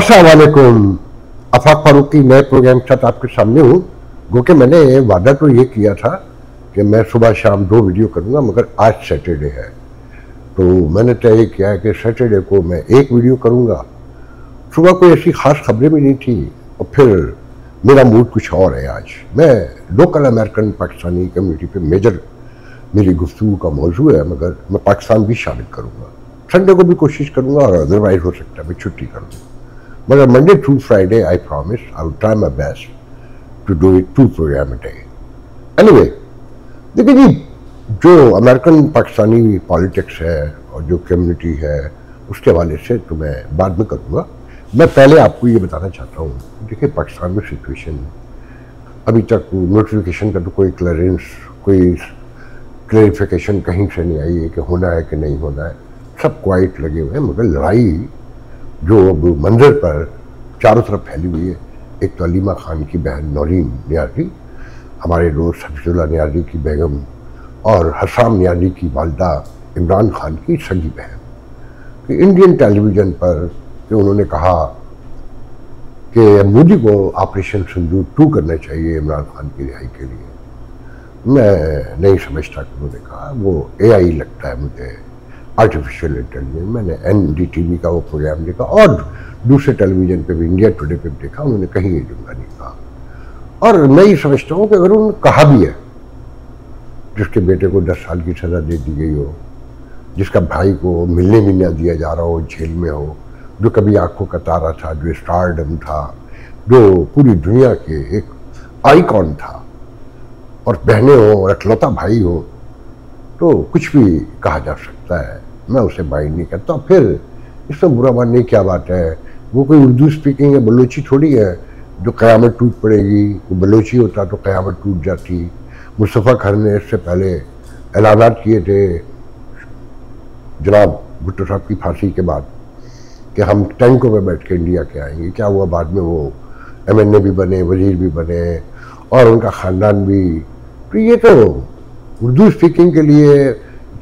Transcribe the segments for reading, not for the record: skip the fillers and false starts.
अस्सलाम वालेकुम। आफाक फारूक की नए प्रोग्राम के साथ आपके सामने हूँ। गो के मैंने वादा तो ये किया था कि मैं सुबह शाम 2 वीडियो करूँगा, मगर आज सैटरडे है तो मैंने तय किया है कि सैटरडे को मैं 1 वीडियो करूँगा। सुबह कोई ऐसी ख़ास खबरें भी नहीं थी और फिर मेरा मूड कुछ और है। आज मैं लोकल अमेरिकन पाकिस्तानी कम्युनिटी पे मेजर मेरी गुफ्तगू का मौजू है, मगर मैं पाकिस्तान भी शामिल करूँगा। संडे को भी कोशिश करूँगा और अदरवाइज हो सकता है मैं छुट्टी करूँगा, मगर Monday through Friday I promise I will try my best to do it 2 program a day. Anyway, देखिए जी, जो अमेरिकन पाकिस्तानी पॉलिटिक्स है और जो कम्युनिटी है उसके हवाले से तो मैं बाद में करूँगा। मैं पहले आपको ये बताना चाहता हूँ, देखिए पाकिस्तान में सिचुएशन अभी तक नोटिफिकेशन का तो कोई क्लैरिफिकेशन कहीं से नहीं आई है कि होना है कि नहीं होना है। सब क्वाइट लगे हुए हैं, मगर लड़ाई जो अब मंजर पर चारों तरफ फैली हुई है, एक तो अलीमा खान की बहन नौरीन नियाज़ी, हमारे दोस्त हफीजुल्लाह नियाज़ी की बेगम, और हसाम नियाज़ी की वालदा इमरान खान की सगी बहन, कि इंडियन टेलीविज़न पर कि उन्होंने कहा कि मोदी को ऑपरेशन सिंदूर 2 करना चाहिए इमरान खान की रिहाई के लिए। मैं नहीं समझता कि उन्होंने कहा, वो AI लगता है मुझे, आर्टिफिशियल इंटेलिजेंस। मैंने NDTV का वो प्रोग्राम देखा और दूसरे टेलीविज़न पे भी, इंडिया टुडे पे भी देखा, उन्होंने कहीं ये जुमला नहीं कहा। और मैं ये समझता हूँ कि अगर उन्होंने कहा भी है, जिसके बेटे को 10 साल की सज़ा दे दी गई हो, जिसका भाई को मिलने भी ना दिया जा रहा हो, जेल में हो, जो कभी आंखों का तारा था, जो स्टारडम था, जो पूरी दुनिया के एक आइकॉन था, और बहनें हो और अकलौता भाई हो, तो कुछ भी कहा जा सकता है। मैं उसे माइंड नहीं करता। फिर इसमें बुरा मानने की क्या बात है? वो कोई उर्दू स्पीकिंग है, बलोची थोड़ी है जो क़यामत टूट पड़ेगी। वो बलोची होता तो क़यामत टूट जाती। मुस्तफ़ा खर ने इससे पहले ऐलानात किए थे जनाब भुट्टो साहब की फांसी के बाद कि हम टैंकों में बैठ के इंडिया के आएंगे। क्या हुआ? बाद में वो MNA भी बने, वजीर भी बने, और उनका ख़ानदान भी। तो ये तो उर्दू स्पीकिंग के लिए,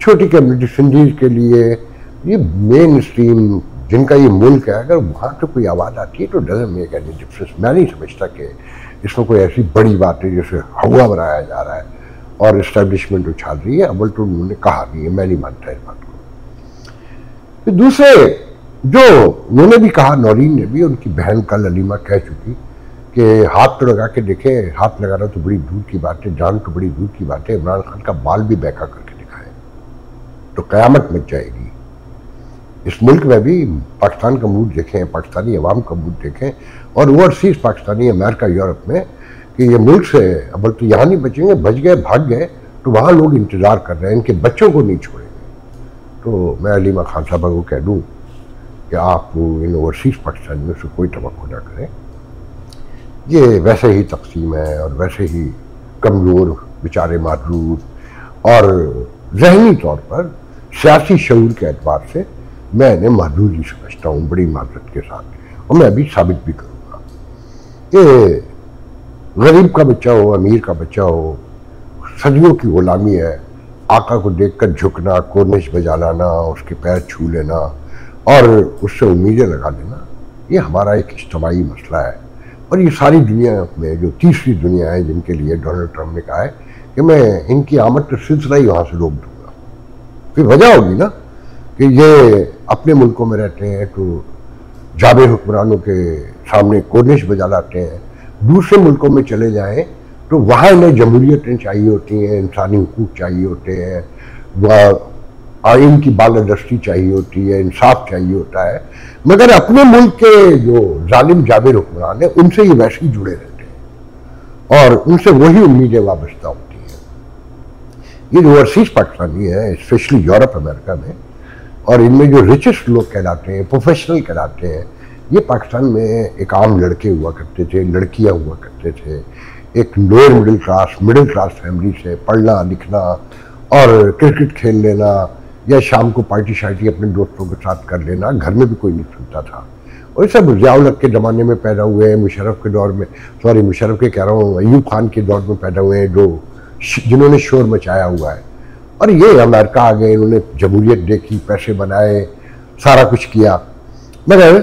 छोटी कम्युनिटी सिंधीज के लिए, ये मेन स्ट्रीम जिनका ये मुल्क है, अगर वहाँ तो कोई आवाज़ आती है तो डजंट मेक एनी डिफरेंस। मैं नहीं समझता कि इसमें कोई ऐसी बड़ी बात है जैसे हवा बनाया जा रहा है और इस्टेब्लिशमेंट उछाल रही है। अव्वल तो उन्होंने कहा नहीं है, मैं नहीं मानता इस बात को। फिर दूसरे जो उन्होंने भी कहा, नौरीन ने भी, उनकी बहन कल अलीमा कह चुकी कि हाथ तो लगा के देखे, हाथ लगाना तो बड़ी दूर की बात है, जान तो बड़ी दूर की बात है, इमरान खान का बाल भी बैका करके दिखाए तो क़यामत मच जाएगी। इस मुल्क में भी पाकिस्तान का मूड देखें, पाकिस्तानी अवाम का मूड देखें, और ओवरसीज़ पाकिस्तानी अमेरिका यूरोप में, कि ये मुल्क से अब तो यहाँ नहीं बचेंगे, बच गए, भाग गए तो वहाँ लोग इंतज़ार कर रहे हैं, इनके बच्चों को नहीं छोड़ेंगे। तो मैं अलीमा खान साहबा को कह दूँ कि आप इन ओवरसीज़ पाकिस्तानियों से कोई तवक्को ना करें। ये वैसे ही तकसीम है और वैसे ही कमज़ोर, बेचारे माजूर, और ज़हनी तौर पर सियासी शऊर के एतबार से मैं इन्हें महदूद ही समझता हूँ, बड़ी माजरत के साथ, और मैं अभी साबित भी करूँगा कि गरीब का बच्चा हो, अमीर का बच्चा हो, सदियों की ग़ुलामी है। आका को देखकर झुकना, कोर्निश बजा लाना, उसके पैर छू लेना और उससे उम्मीदें लगा लेना, ये हमारा एक इज्तिमाई मसला है। और ये सारी दुनिया में जो तीसरी दुनिया है, जिनके लिए डोनाल्ड ट्रंप ने कहा है कि मैं इनकी आमद का सिलसिला ही वहाँ से रोक दूँगा। फिर वजह होगी ना कि ये अपने मुल्कों में रहते हैं तो जाबे हुक्मरानों के सामने कोर्निश बजा लाते हैं, दूसरे मुल्कों में चले जाएं तो वहाँ इन्हें जमहूरियतें चाहिए होती हैं, इंसानी हुकूक चाहिए होते हैं, वह आइन की बालादस्ती चाहिए होती है, इंसाफ चाहिए होता है, मगर अपने मुल्क के जो जालिम जाबिर हुक्मरान हैं उनसे ये वैसे ही जुड़े रहते हैं और उनसे वही उम्मीदें वाबस्ता होती हैं। ये जो ओवरसीज़ पाकिस्तानी है, स्पेशली यूरोप अमेरिका में, और इनमें जो रिचेस्ट लोग कहलाते हैं, प्रोफेशनल कहलाते हैं, ये पाकिस्तान में एक आम लड़के हुआ करते थे, लड़कियाँ हुआ करते थे, एक लोअर मिडिल क्लास फैमिली से पढ़ना लिखना और क्रिकेट खेल लेना या शाम को पार्टी शार्टी अपने दोस्तों के साथ कर लेना, घर में भी कोई नहीं सुनता था। और ये सब ज़िया-उल-हक के ज़माने में पैदा हुए हैं, मुशर्रफ के दौर में, सॉरी मुशर्रफ के कह रहा हूँ, अयूब खान के दौर में पैदा हुए हैं, जो जिन्होंने शोर मचाया हुआ है। और ये अमेरिका आ गए, इन्होंने जमहूरियत देखी, पैसे बनाए, सारा कुछ किया, मगर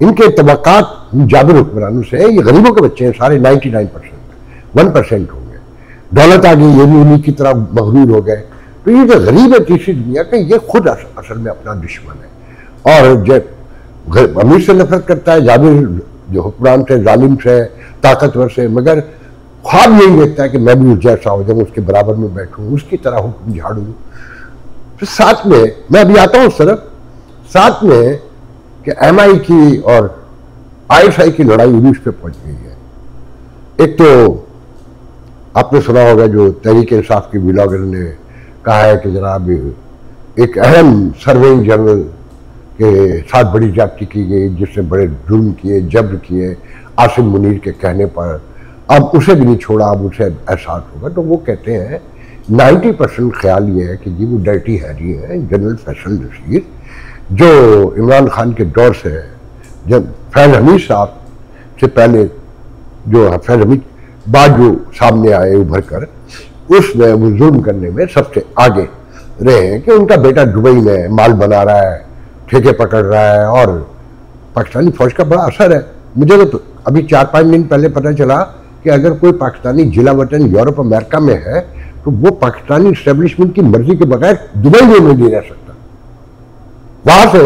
इनके तवक्कात जाबिर हुक्मरानों से है। ये गरीबों के बच्चे हैं सारे, 99%, 1% होंगे। दौलत आ गई, ये भी उन्हीं की तरह मगरूर हो गए। तो ये जो गरीब है तीसरी दुनिया का, ये खुद असल में अपना दुश्मन है। और जब अमीर से नफरत करता है, जाबिर जो हुक्मरान से, जालिम से, ताकतवर से, मगर ख्वाब यही देखता है कि मैं भी उस जैसा हो जाऊँ, उसके बराबर में बैठूँ, उसकी तरह हुक्म झाड़ूँ। तो साथ में मैं अभी आता हूँ उस तरफ, साथ में कि MI की और ISI की लड़ाई उरूज पे पहुंच गई है। एक तो आपने सुना होगा जो तहरीक इंसाफ के ब्लॉगर ने कहा है कि जनाब एक अहम सर्वेइंग जनरल के साथ बड़ी ज्यादती की गई, जिसने बड़े जुल्म किए, जब्र किए आसिम मुनीर के कहने पर, अब उसे भी नहीं छोड़ा, अब उसे एहसास होगा। तो वो कहते हैं 90% ख्याल ये है कि जी वो डर्टी हैरी है, जनरल फैसल नसीर, जो इमरान खान के दौर से, जब फैज़ हमीद साहब से पहले, जो फैज़ हमीद बाद जो सामने आए उभर कर, उसमें वो जुल्म करने में सबसे आगे रहे हैं कि उनका बेटा दुबई में माल बना रहा है, ठेके पकड़ रहा है, और पाकिस्तानी फौज का बड़ा असर है। मुझे तो अभी 4-5 दिन पहले पता चला कि अगर कोई पाकिस्तानी जिला वतन यूरोप अमेरिका में है तो वो पाकिस्तानी इस्टेब्लिशमेंट की मर्जी के बगैर दुबई में नहीं रह सकता। वहां से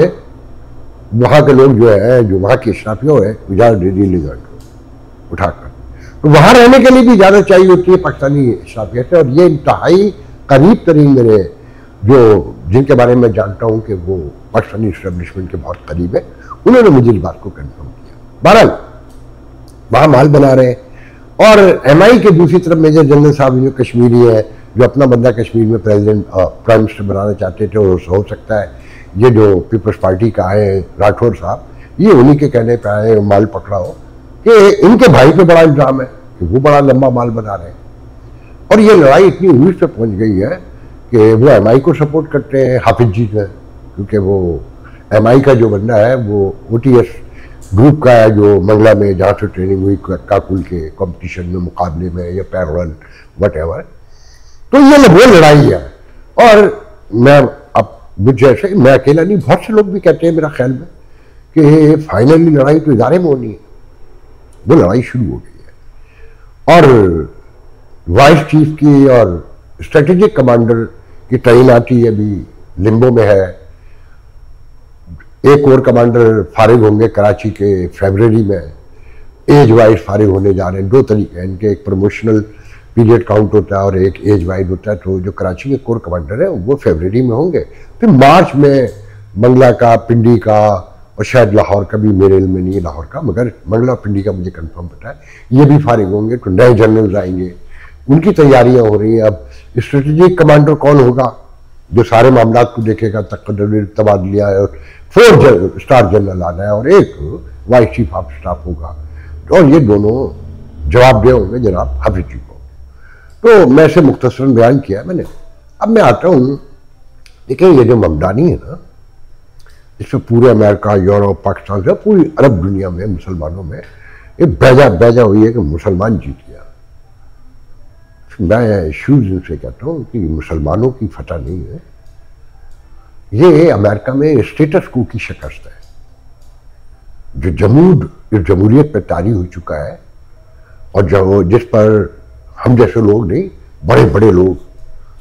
वहां के लोग जो है, जो वहां की इस्लाफियों है, इजाजत दे दी उठाकर, तो वहां रहने के लिए भी इजाजत चाहिए होती है पाकिस्तानी इस्लाफियत से। और ये इंतहाई करीब तरीन मेरे जो जिनके बारे में जानता हूं कि वो पाकिस्तानी इस्टेब्लिशमेंट के बहुत करीब है, उन्होंने मुझे इस बात को कन्फर्म किया। बहरहाल वहां माल बना रहे हैं। और MI के दूसरी तरफ मेजर जनरल साहब जो कश्मीरी है, जो अपना बंदा कश्मीर में प्रेसिडेंट प्राइम मिनिस्टर बनाना चाहते थे, और हो सकता है ये जो पीपल्स पार्टी का आए राठौर साहब, ये उन्हीं के कहने पे आए, माल पकड़ा हो कि इनके भाई पे बड़ा इल्जाम है कि वो बड़ा लंबा माल बना रहे हैं। और ये लड़ाई इतनी उरूज पे पहुंच गई है कि वो MI को सपोर्ट करते हैं, हाफिज जी का, क्योंकि वो MI का जो बंदा है वो OTS ग्रुप का है, जो मंगला में जहाँ से ट्रेनिंग हुई काकुल के कंपटीशन में, मुकाबले में, या पैरल वट एवर। तो ये वो लड़ाई है। और मैं अब मुझे ऐसे, मैं अकेला नहीं, बहुत से लोग भी कहते हैं मेरा ख्याल में कि फाइनली लड़ाई तो इदारे में होनी है। वो लड़ाई शुरू हो गई है। और वाइस चीफ की और स्ट्रेटेजिक कमांडर की तैनाती अभी लिम्बो में है। एक और कमांडर फारिग होंगे कराची के फरवरी में, एज वाइज फारिग होने जा रहे हैं। 2 तरीके हैं इनके, एक प्रमोशनल पीरियड काउंट होता है और एक एज वाइज होता है। तो जो कराची के कोर कमांडर हैं वो फरवरी में होंगे, फिर मार्च में मंगला का, पिंडी का, और शायद लाहौर का भी, मेरे इल्म में नहीं है लाहौर का, मगर मंगला पिंडी का मुझे कंफर्म पता है, ये भी फारिग होंगे। तो नए जनरल आएंगे, उनकी तैयारियां हो रही हैं। अब स्ट्रेटेजिक कमांडर कौन होगा जो सारे मामला को देखेगा, तबादलिया है, 4 स्टार जनरल आना है, और एक वाइस चीफ ऑफ स्टाफ होगा, और ये दोनों जवाबदेह होंगे जनाब हाफिज जी को। तो मैं इसे मुख्तसरन बयान किया मैंने। अब मैं आता हूँ, देखिए ये जो ममदानी है ना, इसमें पूरे अमेरिका, यूरोप, पाकिस्तान से पूरी अरब दुनिया में मुसलमानों में एक बेजा हुई है कि मुसलमान जीत गया। मैं शूज इनसे कहता हूँ कि मुसलमानों की फतह नहीं है, ये अमेरिका में स्टेटस को की शिकस्त है। जो जमूद इस जमहूरियत पर तारी हो चुका है, और जो जिस पर हम जैसे लोग नहीं, बड़े बड़े लोग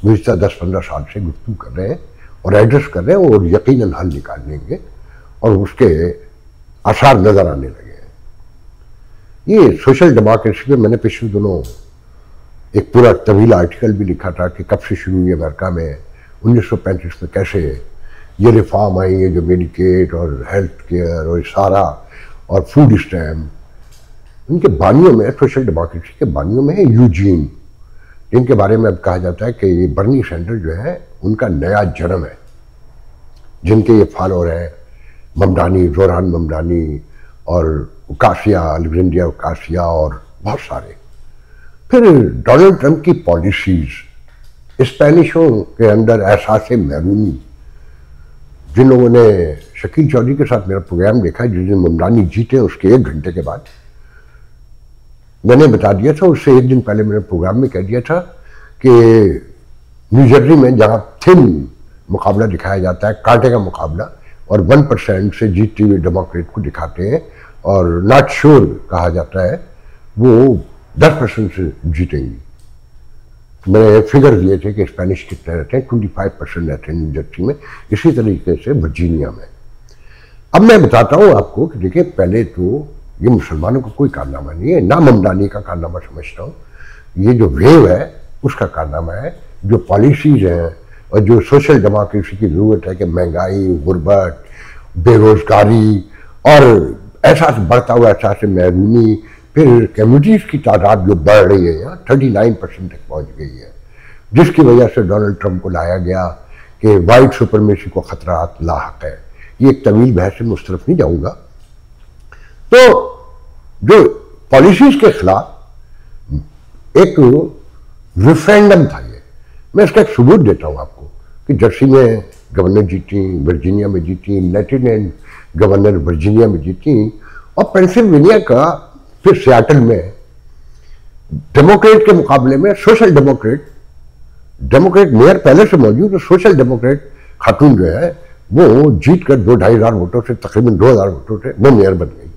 गुज़िश्ता 10-15 साल से गुफ्तगू कर रहे हैं और एड्रेस कर रहे हैं, और यकीनन हल निकाल लेंगे, और उसके आसार नजर आने लगे हैं। ये सोशल डेमोक्रेसी पे मैंने पिछले दिनों एक पूरा तवील आर्टिकल भी लिखा था कि कब से शुरू हुई अमेरिका में, 1935 में कैसे ये रिफॉर्म आई है, जो मेडिकेड और हेल्थ केयर और सारा और फूड स्टैम्प, उनके बानियों में, सोशल डेमोक्रेसी के बानियों में है यूजीन, जिनके बारे में अब कहा जाता है कि ये बर्नी सैंडर्स जो है उनका नया जन्म है, जिनके ये फॉलोअर हैं ममदानी, जोरान ममदानी, और कासिया, अलेक्जेंड्रिया कासिया, और बहुत सारे। फिर डोनाल्ड ट्रंप की पॉलिसीज, स्पेनिशों के अंदर एहसास महरूमी, जिन लोगों ने शकील चौधरी के साथ मेरा प्रोग्राम देखा, जिस दिन ममदानी जीते उसके 1 घंटे के बाद मैंने बता दिया था, उससे 1 दिन पहले मैंने प्रोग्राम में कह दिया था कि न्यूजर्सी में जहाँ थिन मुकाबला दिखाया जाता है, कांटे का मुकाबला, और 1% से जीतते हुए डेमोक्रेट को दिखाते हैं और नॉट श्योर कहा जाता है वो 10% से जीतेंगी। मैंने फिगर दिए थे कि स्पेनिश कितने रहते हैं, 25% रहते हैं न्यू जर्सी में, इसी तरीके से वर्जीनिया में। अब मैं बताता हूँ आपको कि देखिए पहले तो ये मुसलमानों का कोई कारनामा नहीं है, ना ममदानी का कारनामा समझता हूँ, ये जो वेव है उसका कारनामा है। जो पॉलिसीज हैं और जो सोशल डेमोक्रेसी की ज़रूरत है कि महंगाई, गुर्बत, बेरोजगारी और एहसास बढ़ता हुआ एहसास महरूमी, फिर कम्युनिटीज़ की तादाद जो बढ़ रही है यहाँ 39% तक पहुँच गई है, जिसकी वजह से डोनाल्ड ट्रंप को लाया गया कि वाइट सुपरमेसी को खतरा लाहक है। ये एक तवील बहस में उस तरफ नहीं जाऊँगा। तो जो पॉलिसीज़ के खिलाफ एक रेफरेंडम था, ये मैं इसका एक सबूत देता हूँ आपको कि जर्सी में गवर्नर जीती, वर्जीनिया में जीती, लेफ्टिनेंट गवर्नर वर्जीनिया में जीती, और पेंसिल्वेनिया का फिर सियाटल में डेमोक्रेट के मुकाबले में सोशल डेमोक्रेट मेयर पहले से मौजूद, तो सोशल डेमोक्रेट खातून जो है वो जीत कर 2-2,500 वोटों से, तकरीबन 2,000 वोटों से वो मेयर बन गई।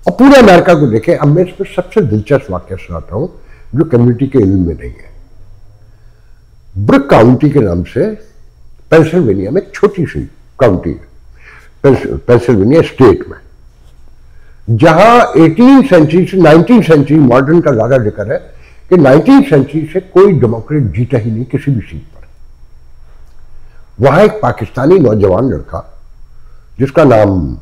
और पूरे अमेरिका को देखें। अब मैं इस पर सबसे दिलचस्प वाक्य सुनाता हूं जो कम्युनिटी के इल्म में नहीं है। ब्रुक काउंटी के नाम से पेंसिल्वेनिया में एक छोटी सी काउंटी है, पेंसिल्वेनिया स्टेट में, जहां 18वीं सेंचुरी से 19वीं सेंचुरी, मॉडर्न का ज्यादा जिक्र है कि 19वीं सेंचुरी से कोई डेमोक्रेट जीता ही नहीं किसी भी सीट पर। वहां एक पाकिस्तानी नौजवान लड़का जिसका नाम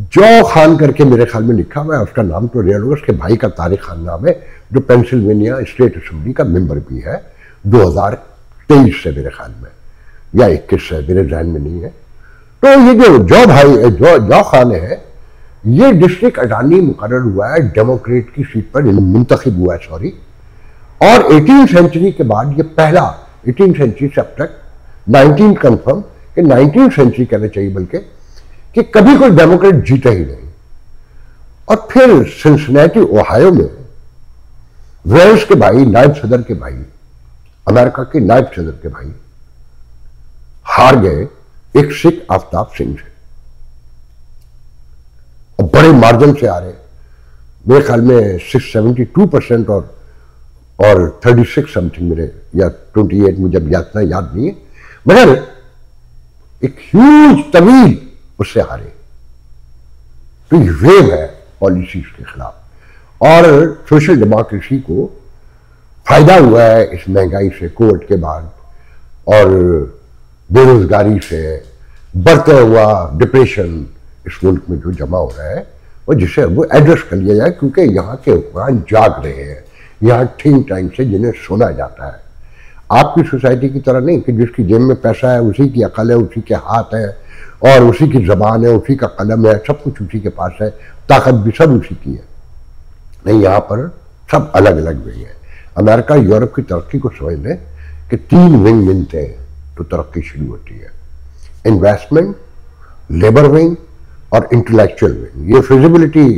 जौ खान करके मेरे ख्याल में लिखा हुआ है, उसका नाम तो रियल होगा, उसके भाई का तारिक खान नाम है, जो पेंसिल्वेनिया स्टेट असेंबली का मेंबर भी है 2023 से मेरे ख्याल में, या 21 से, मेरे ध्यान में नहीं है। तो ये जो जौ खान है, ये डिस्ट्रिक्ट अटॉर्नी मुकर्रर हुआ है डेमोक्रेट की सीट पर, मुंतखब हुआ है सॉरी। और 18वीं सेंचुरी के बाद ये पहला, 18वीं सेंचुरी से अब तक 19 कंफर्म कि 19वीं सेंचुरी कहना चाहिए बल्कि, कि कभी कोई डेमोक्रेट जीता ही नहीं। और फिर सिंसिनेटी ओहायो में वेल्स के भाई, नायब सदर के भाई, अमेरिका के नायब सदर के भाई हार गए एक सिख आफ्ताब सिंह से, और बड़े मार्जिन से हारे, मेरे ख्याल में 672% और 36 समथिंग मेरे, या 28 मुझे इतना याद नहीं है, मगर एक ह्यूज तवील उससे हारे। तो ये वेव है पॉलिसीज के खिलाफ। और सोशल डेमोक्रेसी को फायदा हुआ है इस महंगाई से, कोविड के बाद, और बेरोजगारी से, बढ़ता हुआ डिप्रेशन इस मुल्क में जो जमा हो रहा है, और जिसे वो एड्रेस कर लिया जाए, क्योंकि यहाँ के हुक्मरान जाग रहे हैं, यहाँ थिंक टैंक से जिन्हें सुना जाता है। आपकी सोसाइटी की तरह नहीं कि जिसकी जेब में पैसा है, उसी की अकल है, उसी के हाथ है, और उसी की जबान है, उसी का कलम है, सब कुछ उसी के पास है, ताकत भी सब उसी की है। नहीं, यहाँ पर सब अलग अलग वे हैं। अमेरिका यूरोप की तरक्की को समझ लें कि 3 विंग मिलते हैं तो तरक्की शुरू होती है, इन्वेस्टमेंट, लेबर विंग और इंटेलेक्चुअल विंग। ये फिजिबिलिटी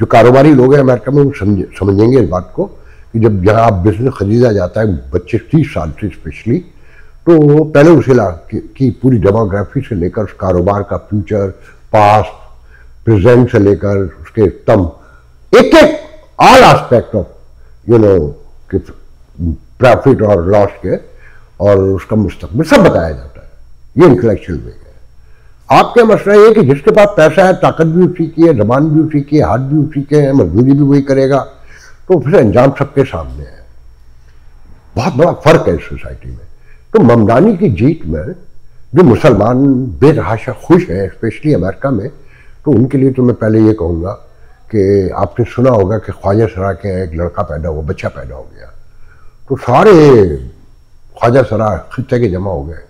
जो कारोबारी लोग हैं अमेरिका में वो समझेंगे इस बात को कि जब जहाँ आप बिजनेस खरीदा जाता है, बच्चे 30 साल से स्पेशली, तो पहले उसे की पूरी डेमोग्राफी से लेकर उस कारोबार का फ्यूचर, पास्ट, प्रेजेंट से लेकर उसके तम, एक ऑल एस्पेक्ट ऑफ कि प्रॉफिट और लॉस के, और उसका मुस्तकबिल सब बताया जाता है। ये इंटेलेक्चुअल वे है। आपका मसला ये कि जिसके पास पैसा है, ताकत भी उसी की है, जबान भी उसी की है, हाथ भी उसी के हैं, मजदूरी भी वही करेगा, तो फिर अंजाम सबके सामने है। बहुत बड़ा फर्क है इस सोसाइटी में। तो ममदानी की जीत में जो मुसलमान बेतहाशा खुश हैं, स्पेशली अमेरिका में, तो उनके लिए तो मैं पहले ये कहूँगा कि आपने सुना होगा कि ख्वाजा सरा के एक लड़का पैदा हुआ, बच्चा पैदा हो गया, तो सारे ख्वाजा सरा खित्ते के जमा हो गए,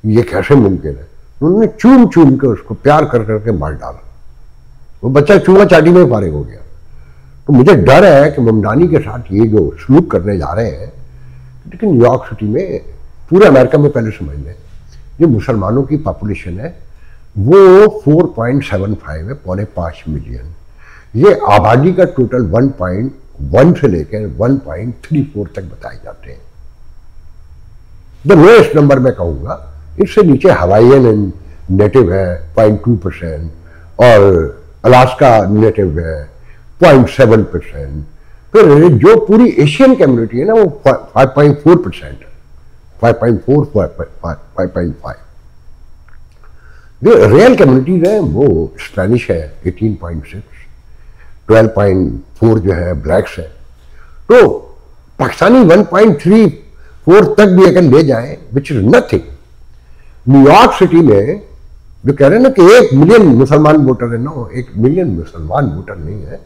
ये कैसे मुमकिन है। उन्होंने चूम चूम के उसको प्यार कर करके मार डाला, वो बच्चा चूमा चाटी में फारिग हो गया। तो मुझे डर है कि ममदानी के साथ ये जो सलूक करने जा रहे हैं, लेकिन न्यूयॉर्क सिटी में, पूरे अमेरिका में पहले समझ लें, जो मुसलमानों की पॉपुलेशन है वो 4.75 है, 4.5 मिलियन। ये आबादी का टोटल 1.1 से लेकर 1.34 तक बताए जाते हैं। द लोएस्ट नंबर मैं कहूँगा, इससे नीचे हवाईयन नेटिव है 0.2% और अलास्का नेटिव है 0.7%। फिर जो पूरी एशियन कम्युनिटी है ना वो 5.4%, 5.4, 5.5। जो रियल कम्युनिटीज है वो स्पेनिश है 18.6, 12.4 जो है ब्लैक्स है। तो पाकिस्तानी 1.34 तक भी अगर ले जाए which is nothing. New York city में जो कह रहे हैं ना कि 1 मिलियन मुसलमान वोटर है ना, 1 मिलियन मुसलमान वोटर नहीं है,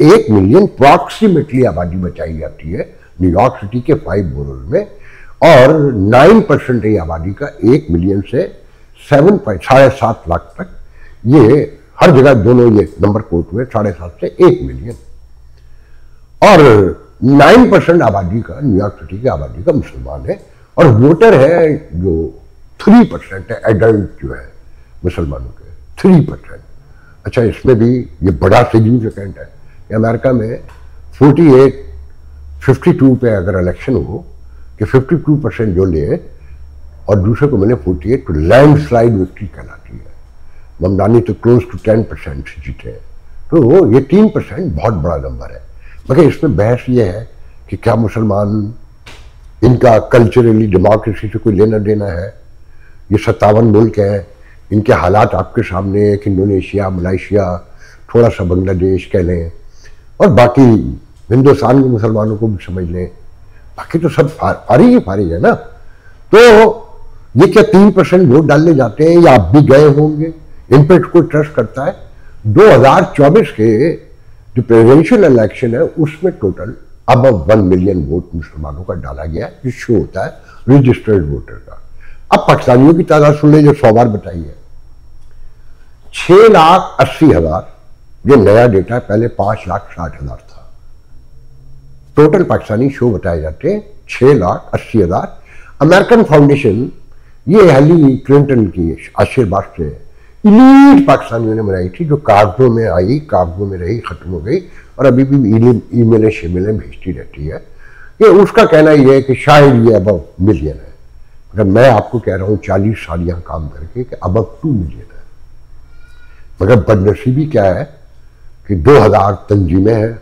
1 मिलियन प्रॉक्सिमेटली आबादी बचाई जाती है न्यूयॉर्क सिटी के 5 बोरोज में, और 9% है आबादी का 1 मिलियन से 7.7 लाख तक। ये हर जगह दोनों ये नंबर कोट हुए 7.5 से 1 मिलियन, और 9% आबादी का न्यूयॉर्क सिटी की आबादी का मुसलमान है, और वोटर है जो 3% है एडल्ट जो है मुसलमानों के 3%। अच्छा, इसमें भी ये बड़ा सिग्निफिकेंट है कि अमेरिका में 52 पे अगर इलेक्शन हो कि 52% जो ले और दूसरे को मिले 48, तो लैंडस्लाइड विक्ट्री कहलाती है। ममदानी तो क्लोज टू 10% जीते हैं, तो ये 3% बहुत बड़ा नंबर है। मगर इसमें बहस ये है कि क्या मुसलमान, इनका कल्चरली डेमोक्रेसी से कोई लेना देना है? ये 57 मुल्क हैं, इनके हालात आपके सामने है कि इंडोनेशिया, मलेशिया, थोड़ा सा बांग्लादेश कह लें, और बाकी हिंदुस्तान के मुसलमानों को भी समझ लें, बाकी तो सब फारिग ही फारिग है ना। तो ये क्या 3% वोट डालने जाते हैं, या आप भी गए होंगे, इन पर कोई ट्रस्ट करता है? 2024 के जो प्रेसिडेंशियल इलेक्शन है उसमें टोटल अब 1 मिलियन वोट मुसलमानों का डाला गया, जो शो होता है रजिस्टर्ड वोटर का। अब पाकिस्तानियों की तादाद सुन ले जो 100 बार बताई है, 6,80,000। ये नया डेटा है, पहले 5,60,000 था। टोटल पाकिस्तानी शो बताए जाते हैं 6,80,000। अमेरिकन फाउंडेशन ये हिलेरी क्लिंटन की आशीर्वाद से इलीट पाकिस्तानियों ने बनाई थी, जो कागजों में आई, कागजों में रही, खत्म हो गई, और अभी भी ईमेलें शिमेलें भेजती रहती है। कि उसका कहना यह है कि शायद ये अब मिलियन है, मगर मैं आपको कह रहा हूँ 40 साल यहाँ काम करके कि अब 2 मिलियन है। मगर बदनसीबी क्या है कि 2000 तंजीमें हैं,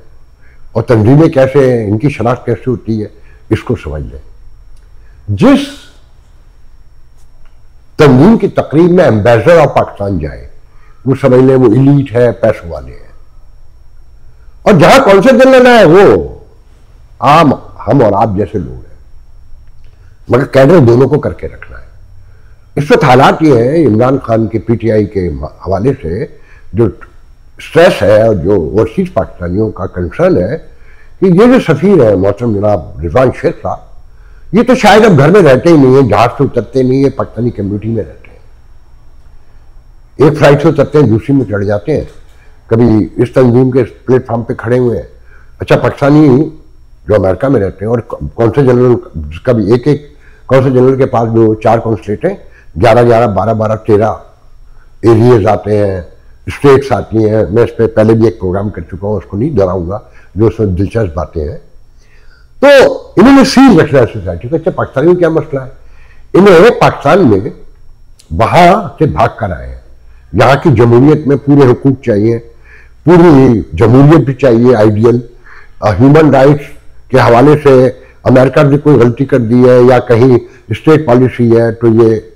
और तंजीमें कैसे हैं, इनकी शनाख्त कैसे होती है, इसको समझ लें। जिस तंजीम की तकरीब में एम्बेसडर ऑफ पाकिस्तान जाए, वो समझ लें वो इलीट है, पैसों वाले हैं, और जहां कौंसल जनरल है वो आम हम और आप जैसे लोग हैं। मगर कैडर दोनों को करके रखना है। इस वक्त हालात ये है, इमरान खान के पीटीआई के हवाले से जो स्ट्रेस है और जो ओवरसीज पाकिस्तानियों का कंसर्न है कि ये जो सफीर है मोहतरम जनाब रिजवान शेख साहब, ये तो शायद अब घर में रहते ही नहीं है, जहाज से उतरते नहीं है, पाकिस्तानी कम्युनिटी में रहते हैं। एक फ्लाइट से उतरते हैं, दूसरी में चढ़ जाते हैं, कभी इस तंजीम के प्लेटफॉर्म पे खड़े हुए हैं। अच्छा, पाकिस्तानी जो अमेरिका में रहते हैं, और कौंसल जनरल कभी एक कौंसल जनरल के पास जो 4 कौंसलेट हैं, 11, 12, 13 एरियाज आते हैं, स्टेट्स आती हैं। मैं इस पर पहले भी एक प्रोग्राम कर चुका हूँ, उसको नहीं दोहराऊंगा, जो उसमें दिलचस्प बातें हैं। तो इन्होंने सील रखना है सोसाइटी को। अच्छा, पाकिस्तानियों क्या मसला है? इन्हें पाकिस्तान में वहां से भाग कर आए हैं, यहाँ की जमहूरियत में पूरे हुकूक चाहिए, पूरी जमहूरियत भी चाहिए, आइडियल ह्यूमन राइट्स के हवाले से अमेरिका ने कोई गलती कर दी है या कहीं स्टेट पॉलिसी है तो ये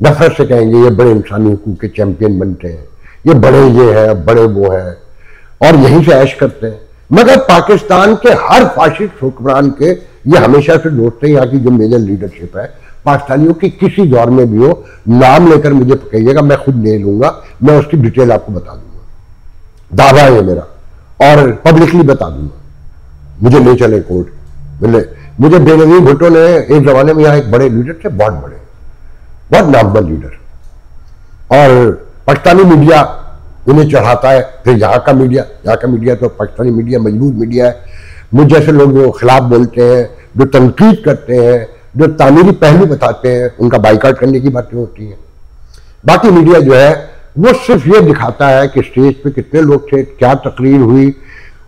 नफरत से कहेंगे ये बड़े इंसानी हुकूक के चैंपियन बनते हैं, ये बड़े ये हैं, बड़े वो हैं, और यहीं से ऐश करते हैं। मगर पाकिस्तान के हर फाशिस्ट हुक्मरान के ये हमेशा से दोस्त हैं, यहाँ की जो मेजर लीडरशिप है पाकिस्तानियों की, किसी दौर में भी हो, नाम लेकर मुझे कहिएगा, मैं खुद ले लूंगा, मैं उसकी डिटेल आपको बता दूंगा, दावा है मेरा, और पब्लिकली बता दूंगा। मुझे ले चले कोर्ट, मुझे बेनजीर भुट्टो ने एक जमाने में यहाँ एक बड़े लीडर थे, बहुत बड़े, बहुत नामवर लीडर, और पाकिस्तानी मीडिया इन्हें चढ़ाता है, फिर यहाँ का मीडिया तो पाकिस्तानी मीडिया मजबूत मीडिया है। मुझ जैसे लोग जो खिलाफ बोलते हैं, जो तनकीद करते हैं, जो तामीरी पहलू बताते हैं, उनका बाइकाट करने की बातें होती हैं। बाकी मीडिया जो है वो सिर्फ ये दिखाता है कि स्टेज पे कितने लोग थे, क्या तकरीर हुई,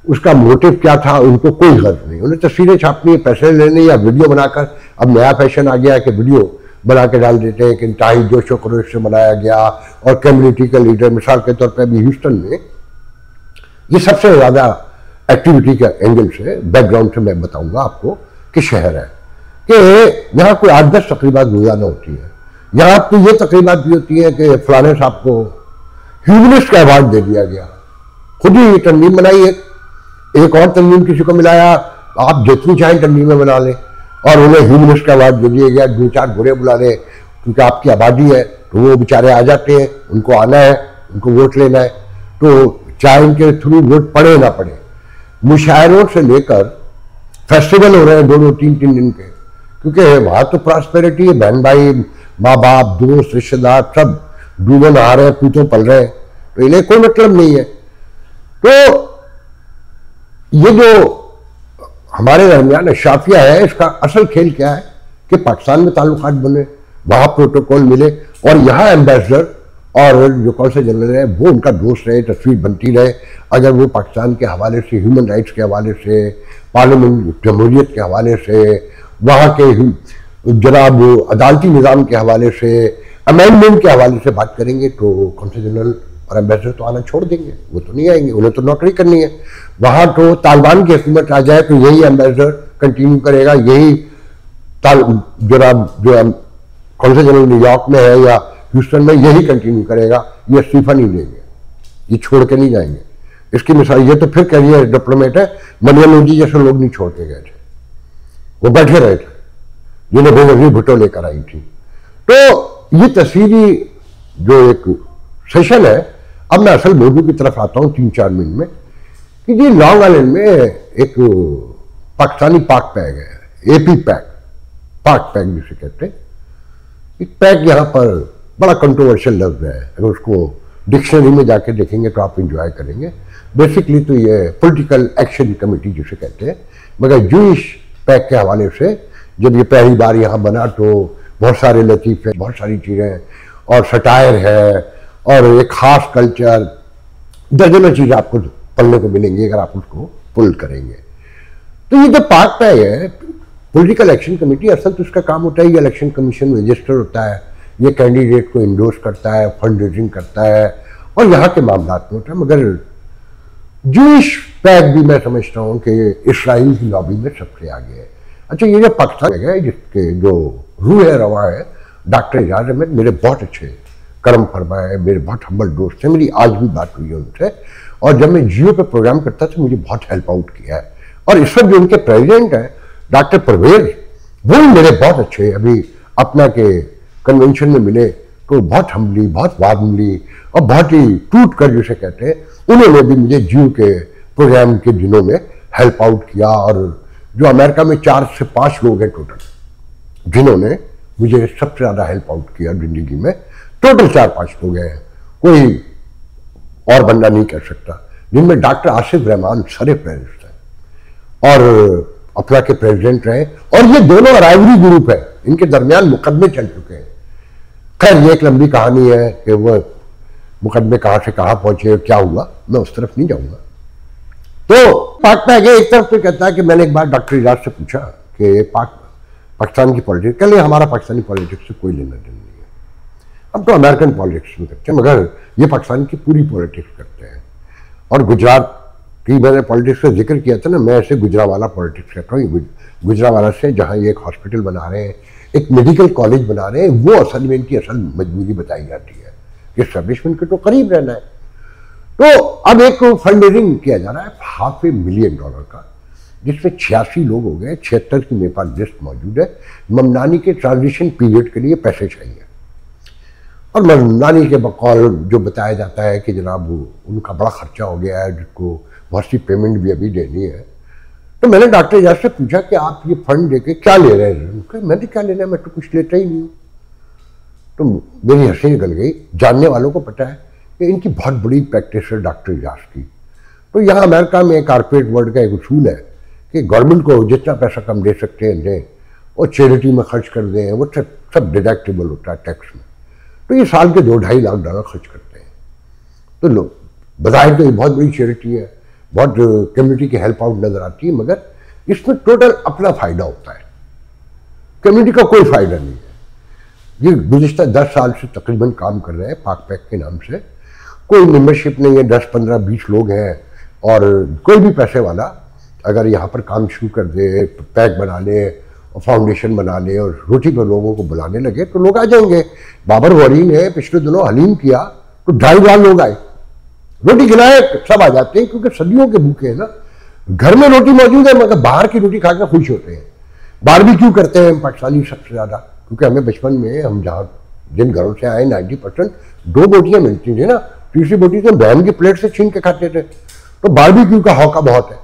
उसका मोटिव क्या था, उनको कोई गर्ज नहीं। उन्हें तस्वीरें छापनी है, पैसे लेने, या वीडियो बनाकर, अब नया फैशन आ गया है कि वीडियो बना के डाल देते हैं कि इंतहाई जोशो खरोश से बनाया गया और कम्युनिटी का लीडर। मिसाल के तौर पर अभी ह्यूस्टन में ये सबसे ज़्यादा एक्टिविटी के एंगल से, बैकग्राउंड से मैं बताऊंगा आपको कि शहर है कि यहाँ कोई 8-10 तकरीबात रोजाना होती है। यहाँ तो ये तकरीबात भी होती है कि फलाने साहब को ह्यूमनिस्ट का अवार्ड दे दिया गया, खुद ही तंजीम बनाई है, एक और तंजीम किसी को मिलाया, आप जितनी चाहें तंजीमें बना लें, और उन्हें ह्यूमनिस्ट का अवार्ड दे दिया गया। 2-4 घोड़े बुला लें क्योंकि आपकी आबादी है, तो वो बेचारे आ जाते हैं, उनको आना है, उनको वोट लेना है, तो चाहे उनके थ्रू वोट पड़े ना पड़े। मुशायरों से लेकर फेस्टिवल हो रहे हैं 2-3 दिन के, क्योंकि वहां तो प्रॉस्पेरिटी है, बहन भाई, माँ बाप, दोस्त, रिश्तेदार सब डूबे नहा रहे हैं, पूतों पल रहे हैं, तो इन्हें कोई मतलब नहीं है। तो ये जो हमारे दरमियान शाफिया है, इसका असल खेल क्या है कि पाकिस्तान में ताल्लुकात बने, वहां प्रोटोकॉल मिले, और यहाँ एम्बेसडर और जो कौंसल जनरल है वो उनका दोस्त रहे, तस्वीर बनती रहे। अगर वो पाकिस्तान के हवाले से, ह्यूमन राइट्स के हवाले से, पार्लियामेंट जमहूरियत के हवाले से, वहाँ के जनाब अदालती निज़ाम के हवाले से, अमेंडमेंट के हवाले से बात करेंगे, तो कौंसल जनरल और एम्बेसडर तो आना छोड़ देंगे, वो तो नहीं आएंगे, उन्हें तो नौकरी करनी है। वहाँ तो तालिबान की हुकूमत आ जाए तो यही एम्बेसडर कंटिन्यू करेगा, यही जनाब जो कौंसल जनरल न्यूयॉर्क में है या ह्यूस्टन में यही कंटिन्यू करेगा, ये इस्तीफा नहीं देंगे, ये छोड़ के नहीं जाएंगे। इसकी मिसाल ये तो फिर करिए डिप्लोमेट है, मरियम मोदी जैसे लोग नहीं छोड़ के गए थे, वो बैठे रहे थे, जिन्हें बेनजीर भुट्टो लेकर आई थी। तो ये तस्वीरी जो एक सेशन है, अब मैं असल मौजू की तरफ आता हूँ 3-4 मिनट में, कि जी लॉन्ग आइलैंड में एक पाकिस्तानी पाक पैक है, एपी पैक, पाक पैक जिसे कहते हैं। एक पैक यहाँ पर बड़ा कंट्रोवर्शियल लफ्ज है, अगर उसको डिक्शनरी में जाके देखेंगे तो आप इंजॉय करेंगे। बेसिकली तो ये पॉलिटिकल एक्शन कमेटी जिसे कहते हैं, मगर जूइश पैक के हवाले से जब ये पहली बार यहाँ बना तो बहुत सारे लतीफ़े, बहुत सारी चीज़ें और सटायर है और एक ख़ास कल्चर, दर्जनों चीज़ें आपको पढ़ने को मिलेंगी अगर आप उसको पुल करेंगे। तो ये जो पाक पैक है, पॉलिटिकल एक्शन कमेटी, असल तो इसका काम होता है, ये इलेक्शन कमीशन रजिस्टर होता है, ये कैंडिडेट को इंडोर्स करता है, फंड रेजिंग करता है और यहाँ के मामलात में होता है। मगर जूइश पैक भी मैं समझता हूँ कि इसराइल की लॉबी में सबसे आगे है। अच्छा, ये जो पाकिस्तान है जिसके जो रूह है, रवा है, डॉक्टर एजाज अहमद मेरे बहुत अच्छे करम फरमा है, मेरे बहुत हम्बल दोस्त हैं, मेरी आज भी बात हुई है उनसे, और जब मैं जियो पे प्रोग्राम करता था मुझे बहुत हेल्प आउट किया है। और इस वक्त जो उनके प्रेसिडेंट हैं डॉक्टर परवेज, वो मेरे बहुत अच्छे, अभी अपना के कन्वेंशन में मिले तो बहुत हम्बली, बहुत वार्मली और बहुत ही टूट कर जिसे कहते हैं, उन्होंने भी मुझे जियो के प्रोग्राम के दिनों में हेल्प आउट किया। और जो अमेरिका में 4 से 5 लोग हैं टोटल जिन्होंने मुझे सबसे ज़्यादा हेल्प आउट किया ज़िंदगी में, टोटल 4-5 लोग हैं, कोई और बंदा नहीं कर सकता, जिनमें डॉक्टर आसिफ रहमान सरे फहरिस्त हैं और अपना के प्रेसिडेंट रहे। और ये दोनों राइवरी ग्रुप है, इनके दरमियान मुकदमे चल चुके हैं। खैर ये एक लंबी कहानी है कि वह मुकदमे कहाँ से कहाँ पहुंचे, क्या हुआ, मैं उस तरफ नहीं जाऊंगा। तो पाक पैक एक तरफ तो कहता है कि मैंने एक बार डॉक्टर इजाज से पूछा कि पाकिस्तान की पॉलिटिक्स, कल हमारा पाकिस्तानी पॉलिटिक्स से कोई लेना देना नहीं है, हम तो अमेरिकन पॉलिटिक्स में करते हैं, मगर ये पाकिस्तान की पूरी पॉलिटिक्स करते हैं। और गुजरात की मैंने पॉलिटिक्स का जिक्र किया था ना, मैं ऐसे गुजरावाला पॉलिटिक्स करता हूँ। गुजरावाला से जहाँ ये एक हॉस्पिटल बना रहे हैं, एक मेडिकल कॉलेज बना रहे हैं, वो असल में इनकी असल मजबूरी बताई जाती है कि एस्टेब्लिशमेंट के तो करीब रहना है। तो अब एक फंड रेजिंग किया जा रहा है $500,000 का, जिसमें 86 लोग हो गए, 76 की मेरे पास लिस्ट मौजूद है। ममनानी के ट्रांजिशन पीरियड के लिए पैसे चाहिए, और ममनानी के बकौल जो बताया जाता है कि जनाब उनका बड़ा खर्चा हो गया है, जिसको बहुत सी पेमेंट भी अभी देनी है। तो मैंने डॉक्टर एजाज से पूछा कि आप ये फंड देके क्या ले रहे हैं? मैंने क्या लेना है, मैं तो कुछ लेता ही नहीं हूँ। तो मेरी हंसी निकल गई। जानने वालों को पता है कि इनकी बहुत बड़ी प्रैक्टिस है डॉक्टर एजाज की। तो यहाँ अमेरिका में कॉर्पोरेट वर्ल्ड का एक उसूल है कि गवर्नमेंट को जितना पैसा कम दे सकते हैं दें, और चैरिटी में खर्च कर दें, वो सब डिडक्टेबल होता है टैक्स में। तो ये साल के $2-2.5 लाख खर्च करते हैं। तो लोग बज़ाहिर तो ये बहुत बड़ी चैरिटी है, बहुत कम्युनिटी की हेल्प आउट नजर आती है, मगर इसमें टोटल अपना फायदा होता है, कम्युनिटी का कोई फायदा नहीं है। ये गुज़िश्ता 10 साल से तकरीबन काम कर रहे हैं पाक पैक के नाम से। कोई मेंबरशिप नहीं है, 10, 15, 20 लोग हैं, और कोई भी पैसे वाला अगर यहाँ पर काम शुरू कर दे, पैक बना ले और फाउंडेशन बना ले और रोटी पर लोगों को बुलाने लगे तो लोग आ जाएंगे। बाबर गौरी ने पिछले दिनों हलीम किया तो 2.5 लोग आए, रोटी खिलाए, सब आ जाते हैं, क्योंकि सदियों के भूखे हैं ना। घर में रोटी मौजूद है मगर बाहर की रोटी खाकर खुश होते हैं। बारबेक्यू करते हैं पाकिस्तानी सबसे ज़्यादा, क्योंकि हमें बचपन में, हम जहाँ जिन घरों से आए 90% 2 बोटियाँ मिलती थी ना, तीसरी बोटी तो बहन की प्लेट से छीन के खाते थे। तो बारबेक्यू का हौका बहुत है।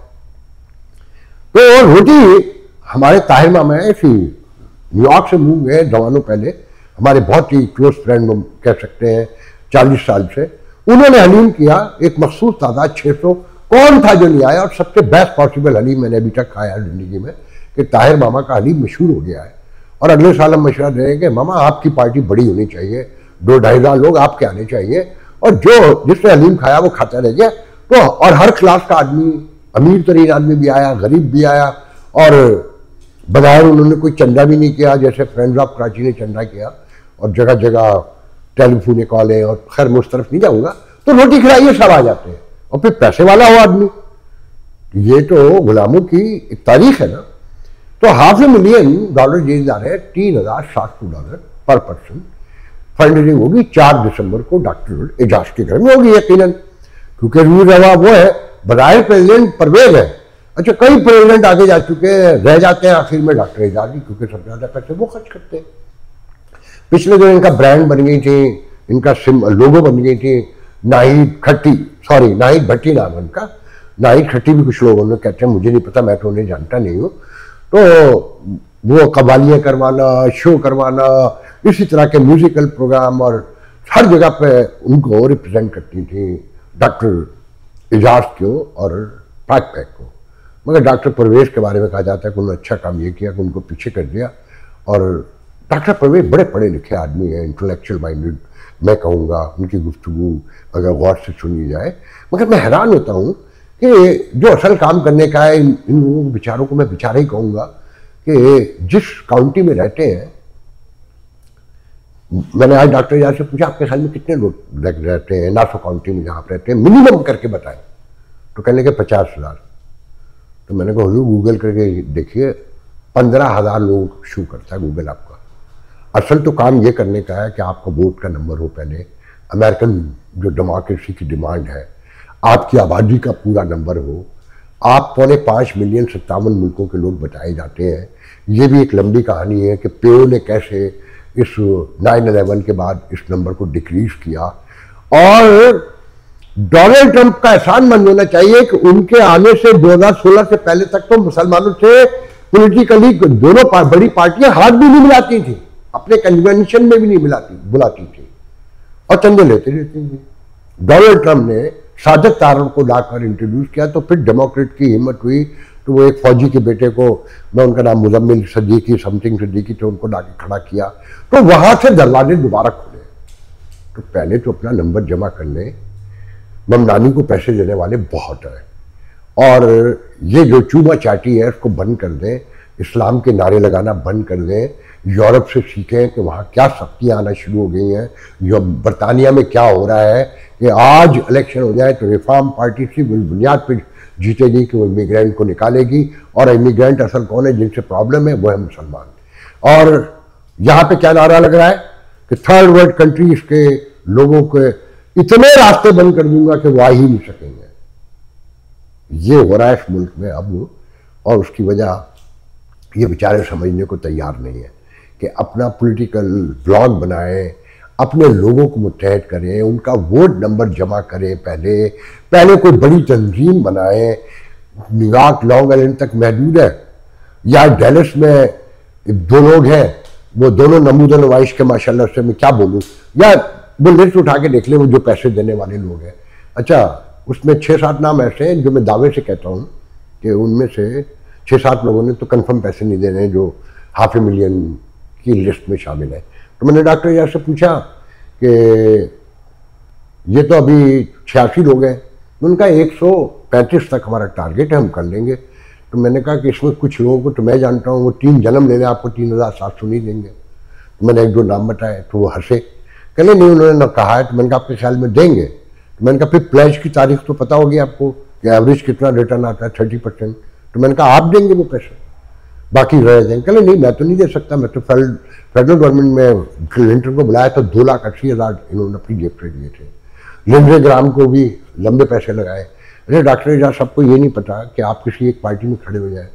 तो रोटी हमारे ताहिर मामा ऐसी न्यूयॉर्क से मूव हुए जवानों पहले, हमारे बहुत ही क्लोज फ्रेंड कह सकते हैं, 40 साल से। उन्होंने हलीम किया, एक मखसूस तादाद 600, कौन था जो नहीं आया, और सबसे बेस्ट पॉसिबल हलीम मैंने अभी तक खाया जिंदगी में, कि ताहिर मामा का हलीम मशहूर हो गया है। और अगले साल हम मशवरा दें कि मामा आपकी पार्टी बड़ी होनी चाहिए, 2-2.5 लोग आपके आने चाहिए, और जो जिसने हलीम खाया वो खाता रह गया। तो और हर क्लास का आदमी, अमीर तरीन आदमी भी आया, गरीब भी आया, और बगैर उन्होंने कोई चंदा भी नहीं किया, जैसे फ्रेंड्स ऑफ कराची ने चंदा किया, और जगह जगह टेलीफोन कॉलें, और खैर मैं उस तरफ नहीं जाऊँगा। तो रोटी खिलाइए, सब आ जाते हैं, और फिर पैसे वाला हो आदमी। ये तो गुलामों की एक तारीख है ना। तो $500 million दिए जा रहे हैं, $3,700 पर पर्सन। फंड रेजिंग होगी 4 दिसंबर को डॉक्टर एजाज के घर में होगी यकीनन, क्योंकि रूल रवा वो है, बजाय प्रेसिडेंट परवेज है। अच्छा, कई प्रेसिडेंट आगे जा चुके हैं, रह जाते हैं आखिर में डॉक्टर एजाज ही, क्योंकि सबसे ज़्यादा पैसे वो खर्च करते हैं। पिछले दिन इनका ब्रांड बन गई थी, इनका लोगो बन गई थी नाहिद खट्टी, सॉरी नाहिद भट्टी नाम है उनका, नाहिद खट्टी भी कुछ लोगों ने कहते हैं, मुझे नहीं पता, मैं तो उन्हें जानता नहीं हूँ। तो वो कवालियाँ करवाना, शो करवाना, इसी तरह के म्यूजिकल प्रोग्राम, और हर जगह पे उनको रिप्रेजेंट करती थी डॉक्टर एजाज को और पाक पैक को। मगर डॉक्टर परवेज के बारे में कहा जाता है कि उन्होंने अच्छा काम ये किया कि उनको पीछे कर दिया। और डॉक्टर परवेज बड़े पढ़े लिखे आदमी हैं, इंटेलेक्चुअल माइंडेड मैं कहूँगा, उनकी गुफ्तगू अगर गौर से सुनी जाए। मगर मैं हैरान होता हूँ कि जो असल काम करने का है, इन लोगों के विचारों को मैं विचार ही कहूँगा कि जिस काउंटी में रहते हैं, मैंने आज डॉक्टर एजाज से पूछा आपके ख्याल में कितने लोग रहते हैं नासो काउंटी में जहाँ आप रहते हैं, मिनिमम करके बताएं। तो कहने के 50,000। तो मैंने कहा हुजूर गूगल करके देखिए, 15,000 लोग शो करता है गूगल आपका। असल तो काम ये करने का है कि आपका वोट का नंबर हो पहले, अमेरिकन जो डेमोक्रेसी की डिमांड है, आपकी आबादी का पूरा नंबर हो। आप 5.25 मिलियन 57 मुल्कों के लोग बताए जाते हैं। ये भी एक लंबी कहानी है कि पेओ ने कैसे इस 9/11 के बाद इस नंबर को डिक्रीज किया। और डोनाल्ड ट्रंप का एहसान मंद होना चाहिए कि उनके आने से 2016 से पहले तक तो मुसलमानों से पॉलिटिकली दोनों बड़ी पार्टियां हाथ भी नहीं मिलाती थी, अपने कन्वेंशन में भी नहीं बुलाती थी, और चंदे लेते रहती थी। डोनाल्ड ट्रंप ने सादत तारण को लाकर इंट्रोड्यूस किया, तो फिर डेमोक्रेट की हिम्मत हुई, तो वो एक फौजी के बेटे को, मैं उनका नाम मुजम्मिल सदीकी समथिंग सदीकी थे, उनको लाके खड़ा किया। तो वहां से दरवाजे दोबारा खुले। तो पहले तो अपना नंबर जमा कर लें, ममदानी को पैसे देने वाले बहुत हैं, और ये जो चूमा चाटी है उसको बंद कर दें, इस्लाम के नारे लगाना बंद कर दें, यूरोप से सीखें कि वहाँ क्या सख्तियाँ आना शुरू हो गई हैं। जो बरतानिया में क्या हो रहा है कि आज इलेक्शन हो जाए तो रिफॉर्म पार्टी की बुनियाद पर जीतेगी कि वो इमिग्रेंट को निकालेगी, और इमिग्रेंट असल कौन है जिनसे प्रॉब्लम है, वो है मुसलमान। और यहाँ पे क्या नारा लग रहा है कि थर्ड वर्ल्ड कंट्रीज के लोगों के इतने रास्ते बंद कर दूंगा कि वो आ ही नहीं सकेंगे। ये हो रहा है इस मुल्क में अब, और उसकी वजह ये बेचारे समझने को तैयार नहीं है कि अपना पॉलिटिकल ब्लॉग बनाएं, अपने लोगों को मुत्तहद करें, उनका वोट नंबर जमा करें, पहले कोई बड़ी तंजीम बनाएं। न्यूयॉर्क लॉन्ग आइलैंड तक महदूद है, या डेलस में 2 लोग हैं, वो दोनों नमूद नुमाइश के माशाल्लाह से मैं क्या बोलूँ, या वो लिस्ट उठा के देख ले वो जो पैसे देने वाले लोग हैं। अच्छा, उसमें 6-7 नाम ऐसे हैं जो मैं दावे से कहता हूँ कि उनमें से 6-7 लोगों ने तो कंफर्म पैसे नहीं देने, जो $500,000 की लिस्ट में शामिल है। तो मैंने डॉक्टर एजाज से पूछा कि ये तो अभी 86 लोग हैं, उनका 135 तक हमारा टारगेट है, हम कर लेंगे। तो मैंने कहा कि इसमें कुछ लोगों को तो मैं जानता हूँ, वो 3 जन्म ले लें, आपको 3,700 नहीं देंगे। मैंने एक दो नाम बताए तो वो हंसे, कहले नहीं उन्होंने ना कहा है। तो मैंने कहा आपके ख्याल में देंगे? तो मैंने कहा फिर प्लेज की तारीख तो पता होगी आपको कि एवरेज कितना रिटर्न आता है, 30%। तो मैंने कहा आप देंगे वो पैसे, बाकी रह जाएंगे? कहले नहीं मैं तो नहीं दे सकता, मैं तो फेडरल गवर्नमेंट में क्लिंटन को बुलाया तो 2,80,000 इन्होंने अपनी जेब से दिए थे। लिंडे ग्राम को भी लंबे पैसे लगाए। अरे डॉक्टर एजाज, सबको ये नहीं पता कि आप किसी एक पार्टी में खड़े हो जाए।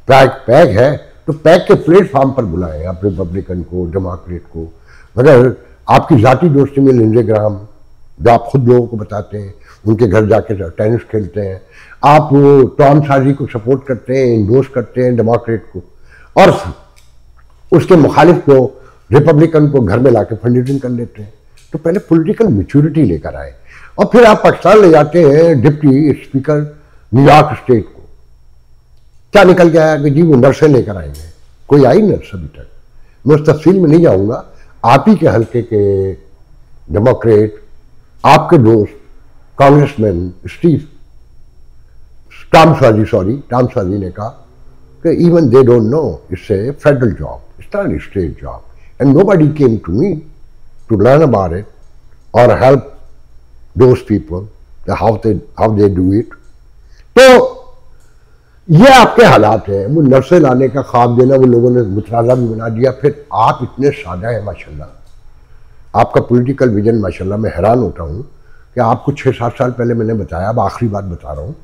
पैक है तो पैक के प्लेटफॉर्म पर बुलाएं आप रिपब्लिकन को, डेमोक्रेट को। मगर आपकी जाति दोस्ती में लिंडे ग्राम, जो आप खुद लोगों को बताते हैं, उनके घर जाके टेनिस खेलते हैं, आप वो टॉम साजी को सपोर्ट करते हैं, इंडोर्स करते हैं डेमोक्रेट को, और उसके मुखालिफ को, रिपब्लिकन को घर में लाके फंडिंग कर लेते हैं। तो पहले पॉलिटिकल मैच्योरिटी लेकर आए, और फिर आप पाकिस्तान ले जाते हैं डिप्टी स्पीकर न्यूयॉर्क स्टेट को। क्या निकल के आया कि जी वो नर्सें लेकर आएंगे। कोई आई नर्स अभी तक? मैं उस तफसील में नहीं जाऊंगा। आप ही के हल्के के डेमोक्रेट, आपके दोस्त कांग्रेसमैन टॉम साजी ने कहा कि even they don't know, it's a federal job, it's not a state job, and nobody came to me to learn about it और help those people, how they do it। तो ये आपके हालात हैं। वो नर्सें लाने का ख्वाब देना वो लोगों ने मुतराजा भी बना दिया। फिर आप इतने सादा हैं माशाल्लाह, आपका पॉलिटिकल विजन माशाल्लाह। मैं हैरान होता हूँ कि आपको 6-7 साल पहले मैंने बताया, अब आखिरी बात बता रहा हूँ,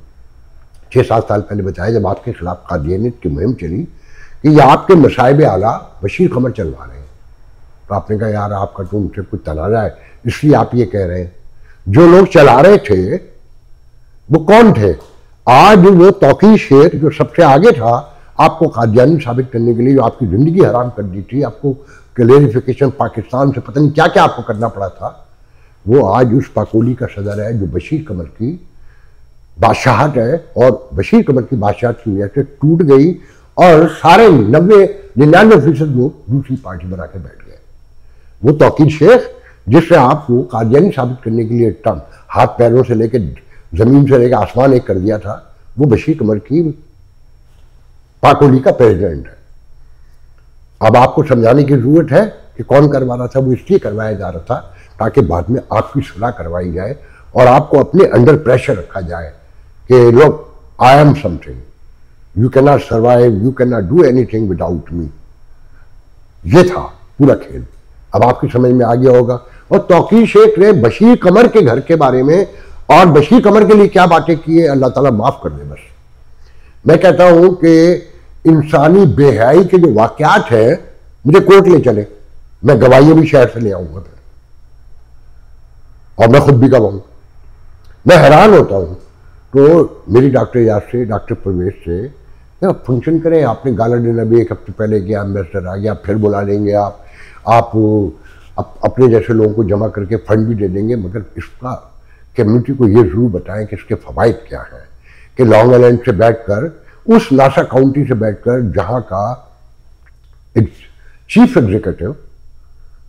6-7 साल पहले बताया जब आपके खिलाफ कादियानियत की मुहिम चली कि ये आपके मसाइब आला बशीर कमर चलवा रहे हैं। तो आपने कहा यार आपका तो उनसे कुछ तनाज़ा है, इसलिए आप ये कह रहे हैं। जो लोग चला रहे थे वो कौन थे? आज वो तौकीर शेख जो सबसे आगे था आपको कादियानी साबित करने के लिए, जो आपकी जिंदगी हराम कर दी थी, आपको क्लेरिफिकेशन पाकिस्तान से पता नहीं क्या क्या आपको करना पड़ा था, वो आज उस पाकोली का सदर है जो बशीर कमर की बादशाहत है, और बशीर कमर की बादशाहत की वजह से टूट गई और सारे 99% लोग दूसरी पार्टी बना के बैठ गए। वो तौकीर शेख जिससे आपको कादियानी साबित करने के लिए टर्म हाथ पैरों से लेकर जमीन से लेकर आसमान एक कर दिया था, वो बशीर कमर की पाकोली का प्रेसिडेंट है। अब आपको समझाने की जरूरत है कि कौन करवा रहा था। वो इसलिए करवाया जा रहा था ताकि बाद में आपकी सुलह करवाई जाए और आपको अपने अंडर प्रेशर रखा जाए कि लोग I am something, you can not survive, you can not do anything without me. ये था पूरा खेल। अब आपकी समझ में आ गया होगा। और तौकीर शेख ने बशीर कमर के घर के बारे में और बशीर कमर के लिए क्या बातें की है, अल्लाह ताला माफ कर दे। बस मैं कहता हूं कि इंसानी बेहयाई के जो वाकयात हैं, मुझे कोर्ट ले चले, मैं गवाहियां भी शहर से ले आऊंगा फिर, और मैं खुद भी गवाऊंगा। मैं हैरान होता हूं। तो मेरी डॉक्टर याद से, डॉक्टर परवेज से फंक्शन करें, आपने गाला डिनर भी एक हफ्ते पहले किया, एम्बेसडर आ गया, फिर बुला लेंगे आप अपने जैसे लोगों को जमा करके फंड भी दे देंगे, मगर इसका कम्युनिटी को ये जरूर बताएं कि इसके फवाइद क्या हैं। कि लॉन्ग आइलैंड से बैठकर, उस नासा काउंटी से बैठकर, जहां का चीफ एग्जीक्यूटिव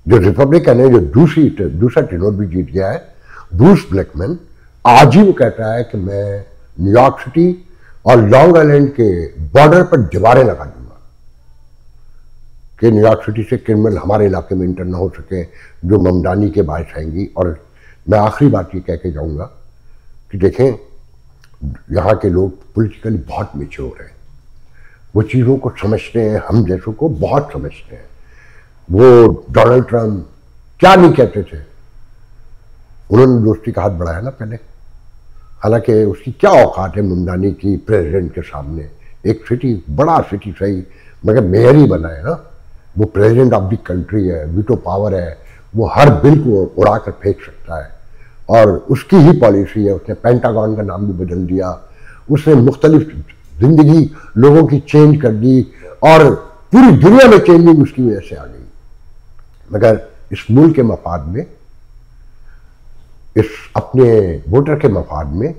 जो रिपब्लिकन है, जो दूसरा टेनोर भी जीत गया है, ब्रूस ब्लैकमैन, आज ही वो कहता है कि मैं न्यूयॉर्क सिटी और लॉन्ग आइलैंड के बॉर्डर पर दीवारें लगा दूंगा कि न्यूयॉर्क सिटी से क्रिमिनल हमारे इलाके में इंटर ना हो सके, जो ममदानी के बायस आएंगी। और मैं आखिरी बात ये कह के जाऊंगा कि देखें, यहाँ के लोग पॉलिटिकली बहुत मैच्योर हैं, वो चीज़ों को समझते हैं, हम जैसों को बहुत समझते हैं। वो डोनाल्ड ट्रंप क्या नहीं कहते थे, उन्होंने दोस्ती का हाथ बढ़ाया ना पहले। हालांकि उसकी क्या औकात है ममदानी की प्रेसिडेंट के सामने, एक सिटी, बड़ा सिटी सही, मगर मेयर ही बना है ना, वो प्रेसिडेंट ऑफ द कंट्री है, वीटो पावर है, वो हर बिल को उड़ा कर फेंक सकता है, और उसकी ही पॉलिसी है। उसने पेंटागन का नाम भी बदल दिया, उसने मुख्तलिफ जिंदगी लोगों की चेंज कर दी, और पूरी दुनिया में चेंजिंग उसकी वजह से आ गई। मगर इस मुल्क के मफाद में, इस अपने वोटर के मफाद में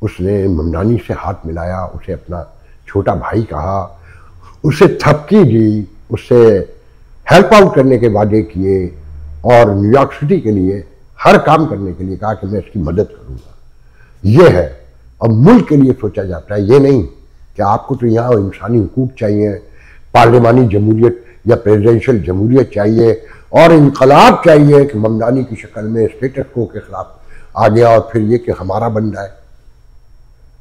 उसने ममदानी से हाथ मिलाया, उसे अपना छोटा भाई कहा, उसे थपकी दी, उससे हेल्प आउट करने के वादे किए, और न्यूयॉर्क सिटी के लिए हर काम करने के लिए कहा कि मैं इसकी मदद करूंगा। ये है। अब मुल्क के लिए सोचा जाता है, ये नहीं कि आपको तो यहाँ इंसानी हुकूक चाहिए, पार्लिमानी जमहूरियत। या प्रेसिडेंशियल जमहूरियत चाहिए और इनकलाब चाहिए कि ममदानी की शक्ल में स्टेटस को के खिलाफ आ गया और फिर ये कि हमारा बन जाए।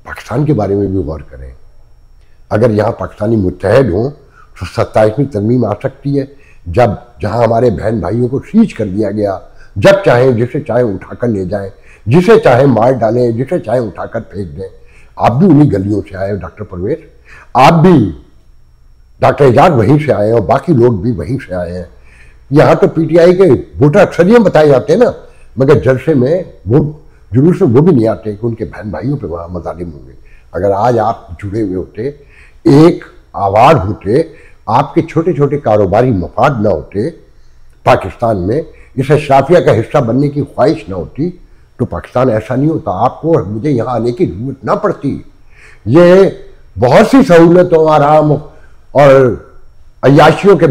पाकिस्तान के बारे में भी गौर करें। अगर यहाँ पाकिस्तानी मुत्तहद हों तो 27वीं तरमीम आ सकती है, जब जहाँ हमारे बहन भाइयों को सीज कर दिया गया, जब चाहें जिसे चाहे उठाकर ले जाएं, जिसे चाहे मार डालें, जिसे चाहे उठाकर फेंक दें। आप भी उन्हीं गलियों से आए डॉक्टर परवेज, आप भी डॉक्टर एजाज वहीं से आए और बाकी लोग भी वहीं से आए हैं। यहाँ तो पीटीआई के वोटर अक्सरियत बताए जाते हैं ना, मगर जलसे में वो जुलूस में वो भी नहीं आते कि उनके बहन भाइयों पे वहाँ मजालिम होंगे। अगर आज आप जुड़े हुए होते, एक आवाज़ होते, आपके छोटे छोटे कारोबारी मफाद ना होते पाकिस्तान में, इस अशराफिया का हिस्सा बनने की ख्वाहिश ना होती, तो पाकिस्तान ऐसा नहीं होता। आपको और मुझे यहाँ आने की जरूरत ना पड़ती। ये बहुत सी सहूलतों, आराम और अय्याशियों के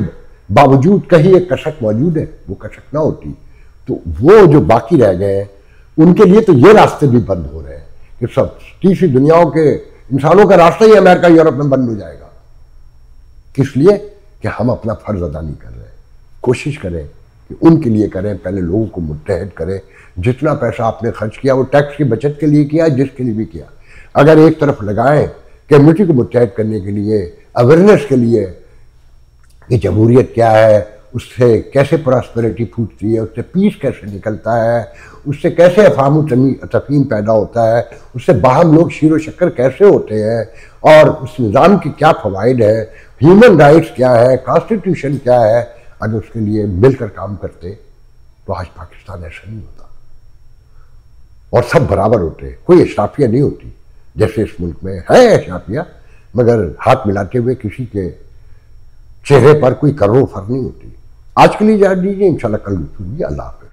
बावजूद कहीं एक कसक मौजूद है, वो कसक ना होती तो वो जो बाकी रह गए हैं उनके लिए तो ये रास्ते भी बंद हो रहे हैं कि सब तीसरी दुनियाओं के इंसानों का रास्ता ही अमेरिका यूरोप में बंद हो जाएगा। किस लिए? कि हम अपना फर्ज अदा नहीं कर रहे। कोशिश करें कि उनके लिए करें, पहले लोगों को मुत्तहद करें। जितना पैसा आपने खर्च किया वो टैक्स की बचत के लिए किया, जिसके लिए भी किया, अगर एक तरफ लगाएं कम्युनिटी को मुत्तहद करने के लिए, अवेयरनेस के लिए कि जमहूरियत क्या है, उससे कैसे प्रॉस्पेरिटी फूटती है, उससे पीस कैसे निकलता है, उससे कैसे अफाम तफहीम पैदा होता है, उससे बाहम लोग शीरो शक्कर कैसे होते हैं, और उस निज़ाम के क्या फ़वाइद है, ह्यूमन राइट्स क्या है, कॉन्स्टिट्यूशन क्या है, अगर उसके लिए मिलकर काम करते तो आज पाकिस्तान ऐसा नहीं होता और सब बराबर होते। कोई अशराफिया नहीं होती जैसे इस मुल्क में है अशराफिया, मगर हाथ मिलाते हुए किसी के चेहरे पर कोई करो फर्क नहीं होती। आज के लिए इजाज़त दीजिए, इंशाल्लाह कल सुनिए। अल्लाह हाफ़िज़।